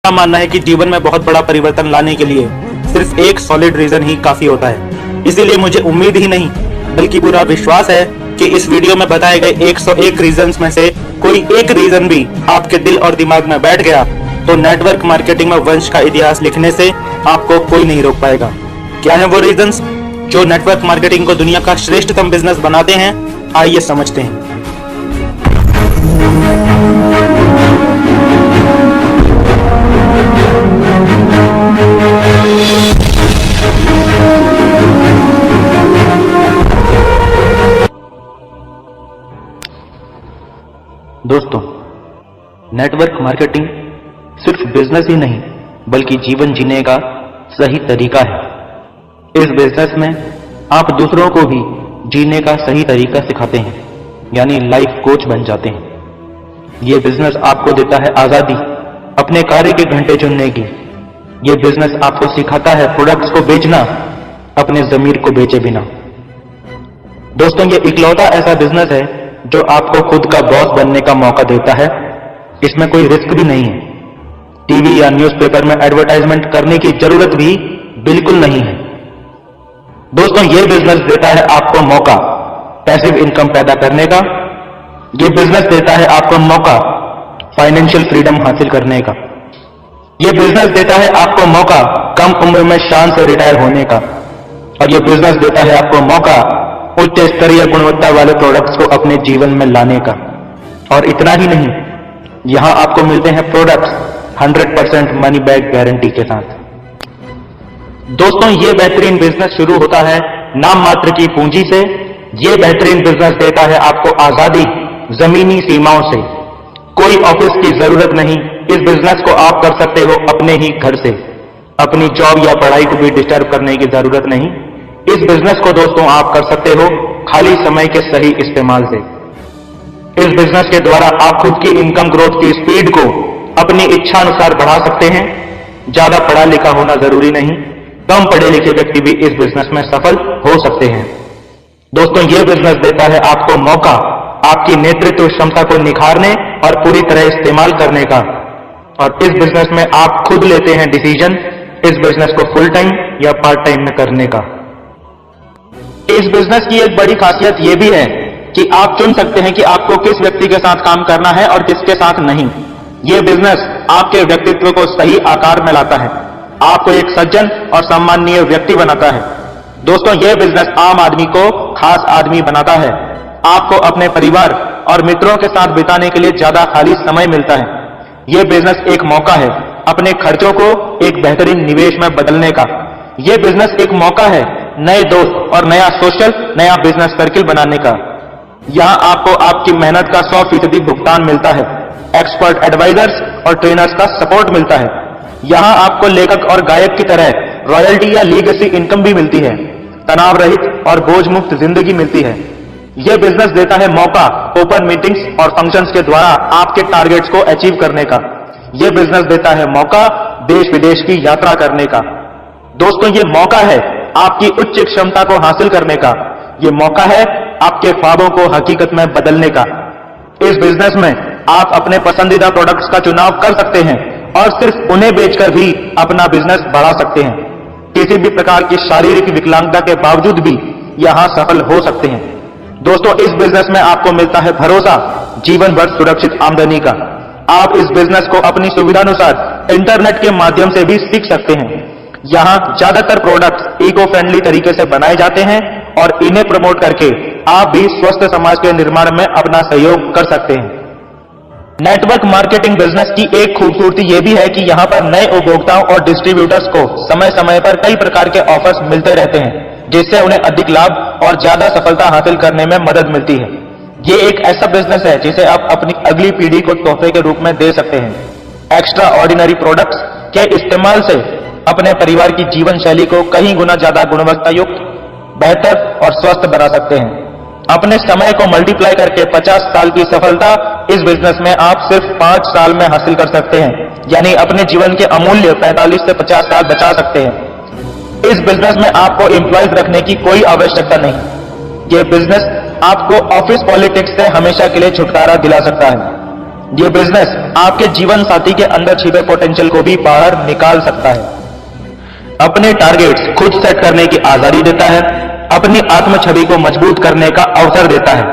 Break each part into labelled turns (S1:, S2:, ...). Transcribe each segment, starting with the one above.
S1: मेरा मानना है कि जीवन में बहुत बड़ा परिवर्तन लाने के लिए सिर्फ एक सॉलिड रीजन ही काफी होता है। इसीलिए मुझे उम्मीद ही नहीं बल्कि पूरा विश्वास है कि इस वीडियो में बताए गए 101 रीजंस में से कोई एक रीजन भी आपके दिल और दिमाग में बैठ गया तो नेटवर्क मार्केटिंग में वंश का इतिहास लिखने से आपको कोई नहीं रोक पाएगा। क्या है वो रीजंस जो नेटवर्क मार्केटिंग को दुनिया का श्रेष्ठतम बिजनेस बनाते हैं? आइए समझते हैं। दोस्तों, नेटवर्क मार्केटिंग सिर्फ बिजनेस ही नहीं बल्कि जीवन जीने का सही तरीका है। इस बिजनेस में आप दूसरों को भी जीने का सही तरीका सिखाते हैं, यानी लाइफ कोच बन जाते हैं। ये बिजनेस आपको देता है आजादी अपने कार्य के घंटे चुनने की। ये बिजनेस आपको सिखाता है प्रोडक्ट्स को बेचना अपने जमीर को बेचे बिना। दोस्तों, ये इकलौता ऐसा बिजनेस है जो आपको खुद का बॉस बनने का मौका देता है। इसमें कोई रिस्क भी नहीं है। टीवी या न्यूज़पेपर में एडवर्टाइजमेंट करने की जरूरत भी बिल्कुल नहीं है। दोस्तों, ये बिजनेस देता है आपको मौका पैसिव इनकम पैदा करने का। ये बिजनेस देता है आपको मौका फाइनेंशियल फ्रीडम हासिल करने का। ये बिजनेस देता है आपको मौका कम उम्र में शान से रिटायर होने का। और ये बिजनेस देता है आपको मौका उच्च स्तरीय गुणवत्ता वाले प्रोडक्ट्स को अपने जीवन में लाने का। और इतना ही नहीं, यहां आपको मिलते हैं प्रोडक्ट्स 100% मनी बैक गारंटी के साथ। दोस्तों, ये बेहतरीन बिजनेस शुरू होता है नाम मात्र की पूंजी से। ये बेहतरीन बिजनेस देता है आपको आजादी जमीनी सीमाओं से। कोई ऑफिस की जरूरत नहीं। इस बिजनेस को आप कर सकते हो अपने ही घर से। अपनी जॉब या पढ़ाई को भी डिस्टर्ब करने की जरूरत नहीं। इस बिजनेस को दोस्तों आप कर सकते हो खाली समय के सही इस्तेमाल से। इस बिजनेस के द्वारा आप खुद की इनकम ग्रोथ की स्पीड को अपनी इच्छा अनुसार बढ़ा सकते हैं। ज्यादा पढ़ा लिखा होना जरूरी नहीं, कम पढ़े लिखे व्यक्ति भी इस बिजनेस में सफल हो सकते हैं। दोस्तों, यह बिजनेस देता है आपको मौका आपकी नेतृत्व क्षमता को निखारने और पूरी तरह इस्तेमाल करने का। और इस बिजनेस में आप खुद लेते हैं डिसीजन इस बिजनेस को फुल टाइम या पार्ट टाइम में करने का। इस बिजनेस की एक बड़ी खासियत यह भी है कि आप चुन सकते हैं कि आपको किस व्यक्ति के साथ काम करना है और किसके साथ नहीं। यह बिजनेस आपके व्यक्तित्व को सही आकार में लाता है, आपको एक सज्जन और सम्माननीय व्यक्ति बनाता है। दोस्तों, यह बिजनेस आम आदमी को खास आदमी बनाता है। आपको अपने परिवार और मित्रों के साथ बिताने के लिए ज्यादा खाली समय मिलता है। यह बिजनेस एक मौका है अपने खर्चों को एक बेहतरीन निवेश में बदलने का। यह बिजनेस एक मौका है नए दोस्त और नया सोशल नया बिजनेस सर्किल बनाने का। यहां आपको आपकी मेहनत का 100% भुगतान मिलता है। एक्सपर्ट एडवाइजर्स और ट्रेनर्स का सपोर्ट मिलता है। यहां आपको लेखक और गायक की तरह रॉयल्टी या लीगेसी इनकम भी मिलती है। तनाव रहित और बोझ मुक्त जिंदगी मिलती है। यह बिजनेस देता है मौका ओपन मीटिंग्स और फंक्शंस के द्वारा आपके टारगेट्स को अचीव करने का। यह बिजनेस देता है मौका देश विदेश की यात्रा करने का। दोस्तों, यह मौका है आपकी उच्च क्षमता को हासिल करने का। यह मौका है आपके ख्वाबों को हकीकत में बदलने का। इस बिजनेस में आप अपने पसंदीदा प्रोडक्ट्स का चुनाव कर सकते हैं और सिर्फ उन्हें बेचकर भी अपना बिजनेस बढ़ा सकते हैं। किसी भी प्रकार की शारीरिक विकलांगता के बावजूद भी यहां सफल हो सकते हैं। दोस्तों, इस बिजनेस में आपको मिलता है भरोसा जीवन भर सुरक्षित आमदनी का। आप इस बिजनेस को अपनी सुविधानुसार इंटरनेट के माध्यम से भी सीख सकते हैं। यहां ज्यादातर प्रोडक्ट्स इको फ्रेंडली तरीके से बनाए जाते हैं और इन्हें प्रमोट करके आप भी स्वस्थ समाज के निर्माण में अपना सहयोग कर सकते हैं। नेटवर्क मार्केटिंग बिजनेस की एक खूबसूरती यह भी है कि यहां पर नए उपभोक्ताओं और डिस्ट्रीब्यूटर्स को समय समय पर कई प्रकार के ऑफर्स मिलते रहते हैं, जिससे उन्हें अधिक लाभ और ज्यादा सफलता हासिल करने में मदद मिलती है। ये एक ऐसा बिजनेस है जिसे आप अपनी अगली पीढ़ी को तोहफे के रूप में दे सकते हैं। एक्स्ट्रा ऑर्डिनरी प्रोडक्ट्स के इस्तेमाल से अपने परिवार की जीवन शैली को कहीं गुना ज्यादा गुणवत्ता युक्त, बेहतर और स्वस्थ बना सकते हैं। अपने समय को मल्टीप्लाई करके 50 साल की सफलता इस बिजनेस में आप सिर्फ 5 साल में हासिल कर सकते हैं, यानी अपने जीवन के अमूल्य 45 से 50 साल बचा सकते हैं। इस बिजनेस में आपको एम्प्लॉयज रखने की कोई आवश्यकता नहीं। यह बिजनेस आपको ऑफिस पॉलिटिक्स से हमेशा के लिए छुटकारा दिला सकता है। ये बिजनेस आपके जीवन साथी के अंदर छिपे पोटेंशियल को भी बाहर निकाल सकता है, अपने टारगेट्स खुद सेट करने की आजादी देता है, अपनी आत्म छवि को मजबूत करने का अवसर देता है।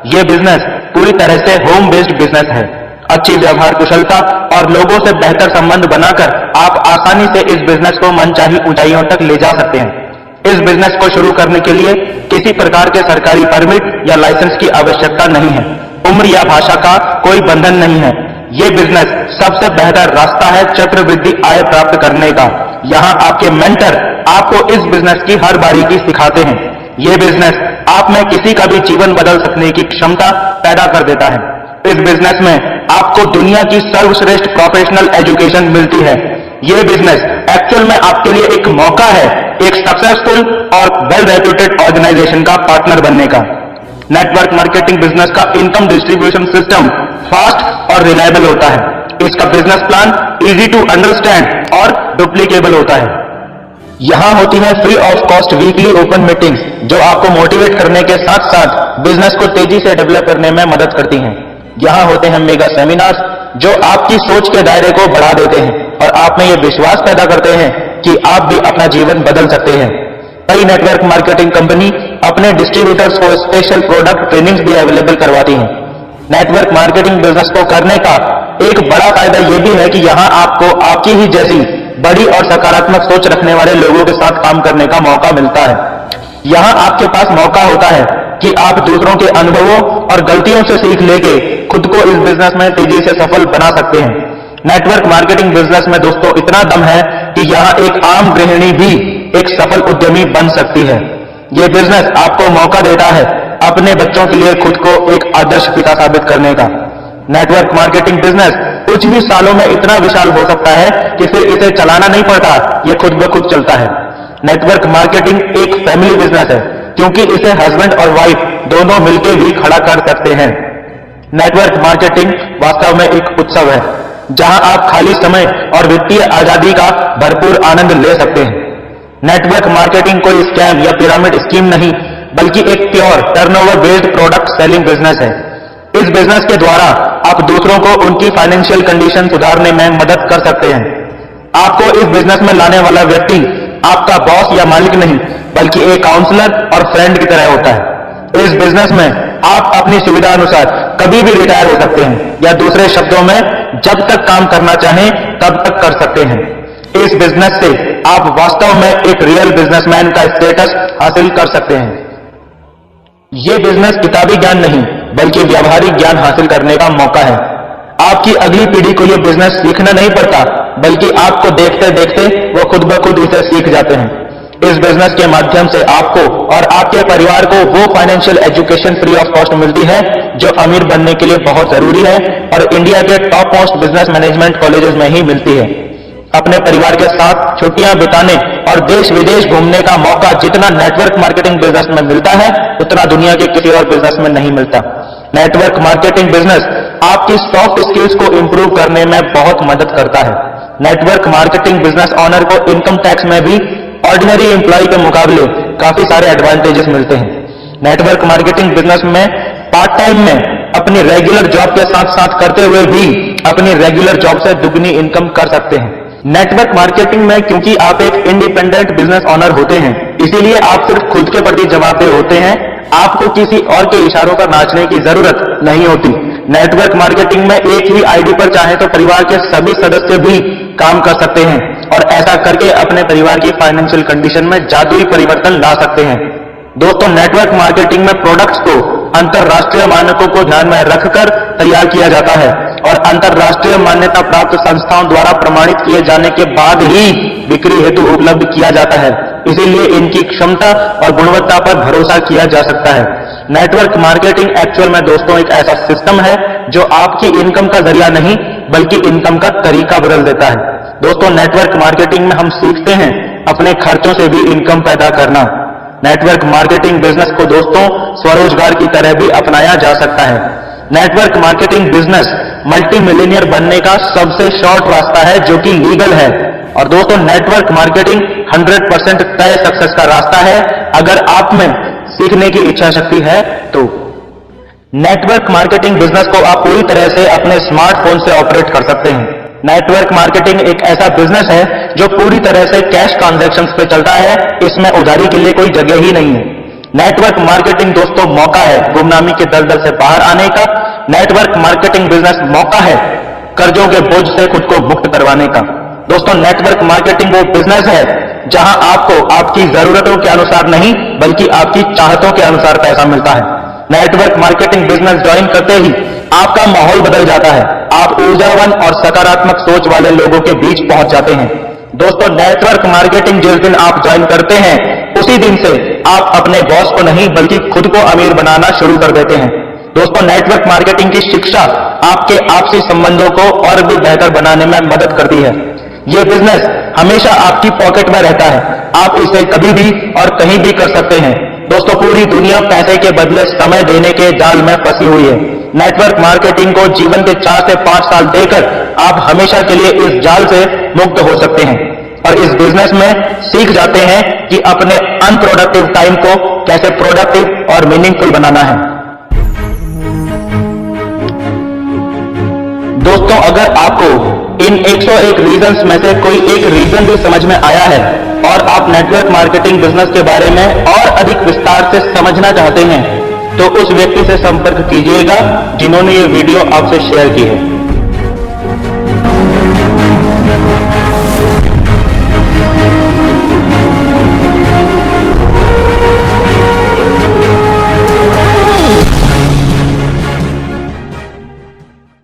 S1: यह बिजनेस पूरी तरह से होम बेस्ड बिजनेस है। अच्छी व्यवहार कुशलता और लोगों से बेहतर संबंध बनाकर आप आसानी से इस बिजनेस को मनचाही ऊंचाइयों तक ले जा सकते हैं। इस बिजनेस को शुरू करने के लिए किसी प्रकार के सरकारी परमिट या लाइसेंस की आवश्यकता नहीं है। उम्र या भाषा का कोई बंधन नहीं है। ये बिजनेस सबसे बेहतर रास्ता है चक्रवृद्धि आय प्राप्त करने का। यहाँ आपके मेंटर आपको इस बिजनेस की हर बारीकी सिखाते हैं। ये बिजनेस आप में किसी का भी जीवन बदल सकने की क्षमता पैदा कर देता है। इस बिजनेस में आपको दुनिया की सर्वश्रेष्ठ प्रोफेशनल एजुकेशन मिलती है। ये बिजनेस एक्चुअल में आपके लिए एक मौका है एक सक्सेसफुल और वेल रेप्यूटेड ऑर्गेनाइजेशन का पार्टनर बनने का। नेटवर्क मार्केटिंग बिजनेस का इनकम डिस्ट्रीब्यूशन सिस्टम फास्ट और रिलायबल होता है। इसका business plan easy to understand और डुप्लीकेबल होता है। यहाँ होती है free of cost weekly open meetings जो आपको मोटिवेट करने के साथ साथ बिजनेस को तेजी से डेवलप करने में मदद करती हैं। यहाँ होते हैं मेगा सेमिनार्स जो आपकी सोच के दायरे को बढ़ा देते हैं और आप में ये विश्वास पैदा करते हैं कि आप भी अपना जीवन बदल सकते हैं। कई नेटवर्क मार्केटिंग कंपनी अपने डिस्ट्रीब्यूटर्स को स्पेशल प्रोडक्ट ट्रेनिंग्स भी अवेलेबल करवाती हैं। नेटवर्क मार्केटिंग बिजनेस को करने का एक बड़ा फायदा यह भी है कि यहाँ आपको आपकी ही जैसी बड़ी और सकारात्मक सोच रखने वाले लोगों के साथ काम करने का मौका मिलता है। यहाँ आपके पास मौका होता है कि आप दूसरों के अनुभवों और गलतियों से सीख लेके खुद को इस बिजनेस में तेजी से सफल बना सकते हैं। नेटवर्क मार्केटिंग बिजनेस में दोस्तों इतना दम है कि यहाँ एक आम गृहिणी भी एक सफल उद्यमी बन सकती है। ये बिजनेस आपको मौका देता है अपने बच्चों के लिए खुद को एक आदर्श पिता साबित करने का। नेटवर्क मार्केटिंग बिजनेस कुछ भी सालों में इतना विशाल हो सकता है कि फिर इसे चलाना नहीं पड़ता, ये खुद ब खुद चलता है। नेटवर्क मार्केटिंग एक फैमिली बिजनेस है क्योंकि इसे हस्बैंड और वाइफ दोनों मिलकर भी खड़ा कर सकते हैं। नेटवर्क मार्केटिंग वास्तव में एक उत्सव है जहां आप खाली समय और वित्तीय आजादी का भरपूर आनंद ले सकते हैं। नेटवर्क मार्केटिंग कोई स्कैम या पिरामिड स्कीम नहीं बल्कि एक pure turnover based product selling business है। इस बिजनेस के द्वारा आप दूसरों को उनकी फाइनेंशियल कंडीशन सुधारने में मदद कर सकते हैं। आपको इस बिजनेस में लाने वाला व्यक्ति आपका बॉस या मालिक नहीं बल्कि एक काउंसलर और फ्रेंड की तरह होता है। इस बिजनेस में आप अपनी सुविधा अनुसार कभी भी रिटायर हो सकते हैं या दूसरे शब्दों में जब तक काम करना चाहें तब तक कर सकते हैं। इस बिजनेस से आप वास्तव में एक रियल बिजनेसमैन का स्टेटस हासिल कर सकते हैं। ये बिजनेस किताबी ज्ञान नहीं बल्कि व्यावहारिक ज्ञान हासिल करने का मौका है। आपकी अगली पीढ़ी को यह बिजनेस सीखना नहीं पड़ता बल्कि आपको देखते देखते वो खुद ब खुद इसे सीख जाते हैं। इस बिजनेस के माध्यम से आपको और आपके परिवार को वो financial education free of cost मिलती है जो अमीर बनने के लिए बहुत जरूरी है और इंडिया के top most business management colleges में ही मिलती है। अपने परिवार के साथ छुट्टियां बिताने और देश विदेश घूमने का मौका जितना नेटवर्क मार्केटिंग बिजनेस में मिलता है उतना दुनिया के किसी और बिजनेस में नहीं मिलता। नेटवर्क मार्केटिंग बिजनेस आपकी सॉफ्ट स्किल्स को इंप्रूव करने में बहुत मदद करता है। नेटवर्क मार्केटिंग बिजनेस ऑनर को इनकम टैक्स में भी ऑर्डिनरी एम्प्लॉय के मुकाबले काफी सारे एडवांटेजेस मिलते हैं। नेटवर्क मार्केटिंग बिजनेस में पार्ट टाइम में अपनी रेगुलर जॉब के साथ साथ करते हुए भी अपनी रेगुलर जॉब से दुगनी इनकम कर सकते हैं। नेटवर्क मार्केटिंग में क्योंकि आप एक इंडिपेंडेंट बिजनेस ऑनर होते हैं इसीलिए आप सिर्फ खुद के प्रति जवाबदेह होते हैं। आपको किसी और के इशारों पर नाचने की जरूरत नहीं होती। नेटवर्क मार्केटिंग में एक ही आईडी पर चाहे तो परिवार के सभी सदस्य भी काम कर सकते हैं और ऐसा करके अपने परिवार की फाइनेंशियल कंडीशन में जादुई परिवर्तन ला सकते हैं। दोस्तों, नेटवर्क मार्केटिंग में प्रोडक्ट्स को अंतरराष्ट्रीय मानकों को ध्यान में रखकर तैयार किया जाता है और अंतरराष्ट्रीय मान्यता प्राप्त संस्थाओं द्वारा प्रमाणित किए जाने के बाद ही बिक्री हेतु उपलब्ध किया जाता है। इसीलिए इनकी क्षमता और गुणवत्ता पर भरोसा किया जा सकता है। नेटवर्क मार्केटिंग एक्चुअल में दोस्तों एक ऐसा सिस्टम है जो आपकी इनकम का जरिया नहीं बल्कि इनकम का तरीका बदल देता है। दोस्तों, नेटवर्क मार्केटिंग में हम सीखते हैं अपने खर्चों से भी इनकम पैदा करना। नेटवर्क मार्केटिंग बिजनेस को दोस्तों स्वरोजगार की तरह भी अपनाया जा सकता है। Network marketing business multi millionaire बनने का सबसे शॉर्ट रास्ता है जो कि लीगल है। और दोस्तों, नेटवर्क मार्केटिंग 100% तय सक्सेस का रास्ता है अगर आप में सीखने की इच्छा शक्ति है तो। नेटवर्क मार्केटिंग बिजनेस को आप पूरी तरह से अपने स्मार्टफोन से ऑपरेट कर सकते हैं। नेटवर्क मार्केटिंग एक ऐसा बिजनेस है जो पूरी तरह से कैश ट्रांजैक्शंस पे चलता है, इसमें उधारी के लिए कोई जगह ही नहीं है। नेटवर्क मार्केटिंग दोस्तों मौका है गुमनामी के दलदल से बाहर आने का। नेटवर्क मार्केटिंग बिजनेस मौका है कर्जों के बोझ से खुद को मुक्त करवाने का। दोस्तों नेटवर्क मार्केटिंग वो बिजनेस है जहां आपको आपकी जरूरतों के अनुसार नहीं बल्कि आपकी चाहतों के अनुसार पैसा मिलता है। नेटवर्क मार्केटिंग बिजनेस ज्वाइन करते ही आपका माहौल बदल जाता है, आप ऊर्जावान और सकारात्मक सोच वाले लोगों के बीच पहुंच जाते हैं। दोस्तों नेटवर्क मार्केटिंग जिस दिन आप ज्वाइन करते हैं उसी दिन से आप अपने बॉस को नहीं बल्कि खुद को अमीर बनाना शुरू कर देते हैं। दोस्तों नेटवर्क मार्केटिंग की शिक्षा आपके आपसी संबंधों को और भी बेहतर बनाने में मदद करती है। यह बिजनेस हमेशा आपकी पॉकेट में रहता है, आप इसे कभी भी और कहीं भी कर सकते हैं। दोस्तों पूरी दुनिया पैसे के बदले समय देने के जाल में फंसी हुई है। नेटवर्क मार्केटिंग को जीवन के 4 से 5 साल देकर आप हमेशा के लिए इस जाल से मुक्त हो सकते हैं और इस बिजनेस में सीख जाते हैं कि अपने अनप्रोडक्टिव टाइम को कैसे प्रोडक्टिव और मीनिंगफुल बनाना है। दोस्तों अगर आपको इन 101 रीजंस में से कोई एक रीजन भी समझ में आया है और आप नेटवर्क मार्केटिंग बिजनेस के बारे में और अधिक विस्तार से समझना चाहते हैं तो उस व्यक्ति से संपर्क कीजिएगा जिन्होंने ये वीडियो आपसे शेयर की है।